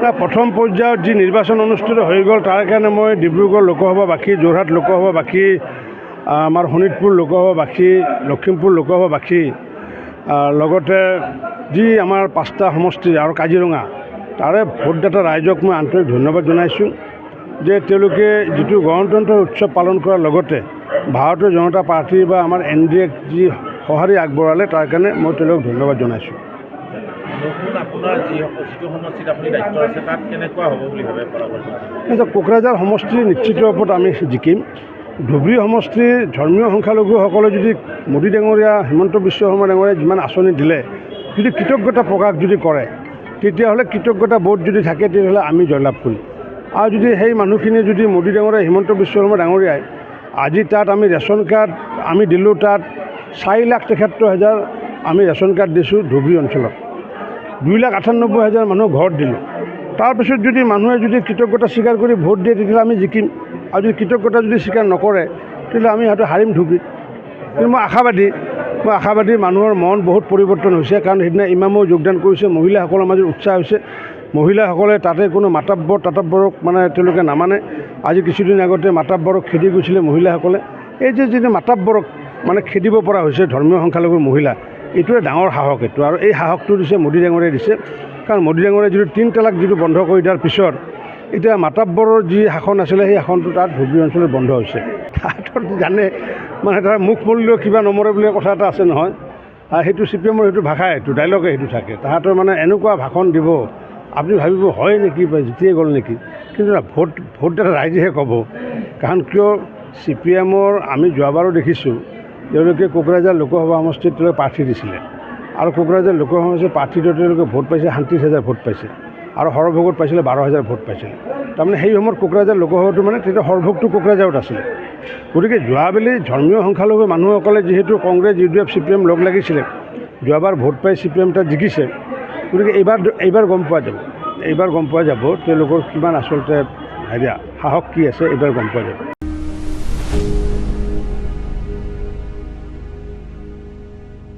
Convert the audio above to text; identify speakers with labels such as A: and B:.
A: প্ৰথম পৰ্যায়ত যি নিৰ্বাচন অনুষ্ঠিত হৈ গ'ল তাৰ কাৰণে মই ডিব্ৰুগড় লোকসভাবাসী, যোৰহাট লোকসভাবাসী, আমাৰ শোণিতপুৰ লোকসভাবাসী, লখিমপুৰ লোকসভাবাসী, লগতে যি আমাৰ 5টা সমষ্টি আৰু কাজিৰঙা তাৰে ভোটদাতা ৰাইজক মই আন্তৰিক ধন্যবাদ জনাইছোঁ যে তেওঁলোকে যিটো গণতন্ত্ৰ উৎসৱ পালন কৰাৰ লগতে ভাৰতীয় জনতা পাৰ্টি বা আমাৰ NDAক যি সঁহাৰি আগবঢ়ালে তাৰ কাৰণে মই তেওঁলোকক ধন্যবাদ জনাইছোঁ। কোকৰাঝাৰ সমষ্টিৰ নিশ্চিত ওপৰত আমি জিকিম। ধুবুৰী সমষ্টিৰ ধৰ্মীয় সংখ্যালঘুসকলে যদি মোদী ডাঙৰীয়া, হিমন্ত বিশ্ব শৰ্মা ডাঙৰীয়াই যিমান আঁচনি দিলে যদি কৃতজ্ঞতা প্ৰকাশ যদি কৰে তেতিয়াহ'লে কৃতজ্ঞতা বোধ যদি থাকে তেতিয়াহ'লে আমি জয়লাভ কৰিম। আৰু যদি সেই মানুহখিনি যদি মোদী ডাঙৰীয়া, হিমন্ত বিশ্ব শৰ্মা ডাঙৰীয়াই আজি তাত আমি ৰেচন কাৰ্ড আমি দিলোঁ, তাত 4,73,000 আমি ৰেচন কাৰ্ড দিছোঁ ধুবুৰী অঞ্চলত, 2,98,000 মানুহ ঘৰত দিলোঁ। তাৰপিছত যদি মানুহে যদি কৃতজ্ঞতা স্বীকাৰ কৰি ভোট দিয়ে তেতিয়াহ'লে আমি জিকিম। আৰু যদি কৃতজ্ঞতা যদি স্বীকাৰ নকৰে তেতিয়াহ'লে আমি হয়তো হাৰিম ধুবুৰীত। কিন্তু মই আশাবাদী মানুহৰ মন বহুত পৰিৱৰ্তন হৈছে, কাৰণ সেইদিনা ইমামো যোগদান কৰিছে, মহিলাসকলৰ মাজত উৎসাহ হৈছে। মহিলাসকলে তাতে কোনো তাতাব্বৰক মানে তেওঁলোকে নামানে। আজি কিছুদিন আগতে মাতাব্বৰক খেদি গৈছিলে মহিলাসকলে। এই যে যিটো মাতাব্বৰক মানে খেদিব পৰা হৈছে ধৰ্মীয় সংখ্যালঘুৰ মহিলা, এইটোৱে ডাঙৰ সাহস এইটো। আৰু এই সাহসটো দিছে মোদী ডাঙৰীয়াই দিছে, কাৰণ মোদী ডাঙৰীয়াই যিটো 3 তালাক যিটো বন্ধ কৰি দিয়াৰ পিছত এতিয়া মাতাব্বৰৰ যি শাসন আছিলে সেই শাসনটো তাত ধুবুৰী অঞ্চলত বন্ধ হৈছে। তাহাঁতৰ জানে মানে তাৰ মুখ মৰিলেও কিবা নমৰে বুলি কথা এটা আছে নহয়, সেইটো CPM-ৰ সেইটো ভাষাই, এইটো ডাইলগে সেইটো থাকে। তাহাঁতৰ মানে এনেকুৱা ভাষণ দিব আপুনি ভাবিব হয় নেকি বা জিতিয়ে গ'ল নেকি, কিন্তু ভোটদাতা ৰাইজেহে ক'ব। কাৰণ কিয় CPM-ৰ আমি যোৱাবাৰো দেখিছোঁ তেওঁলোকে কোকৰাঝাৰ লোকসভা সমষ্টিত তেওঁলোকে প্ৰাৰ্থী দিছিলে, আৰু কোকৰাঝাৰ লোকসভা সমষ্টিৰ প্ৰাৰ্থীটো তেওঁলোকে ভোট পাইছে 37,000 ভোট পাইছে, আৰু সৰভোগত পাইছিলে 12,000 ভোট পাইছিলে। তাৰমানে সেই সময়ত কোকৰাঝাৰ লোকসভাটো মানে তেতিয়া সৰভোগটো কোকৰাঝাৰত আছিলে। গতিকে যোৱাবেলি ধৰ্মীয় সংখ্যালঘু মানুহসকলে যিহেতু কংগ্ৰেছ, UDF, CPM লগ লাগিছিলে, যোৱাবাৰ ভোট পাই CPM তাত জিকিছে। গতিকে এইবাৰ গম পোৱা যাব তেওঁলোকৰ কিমান আচলতে সাহস কি আছে, এইবাৰ গম পোৱা যাব।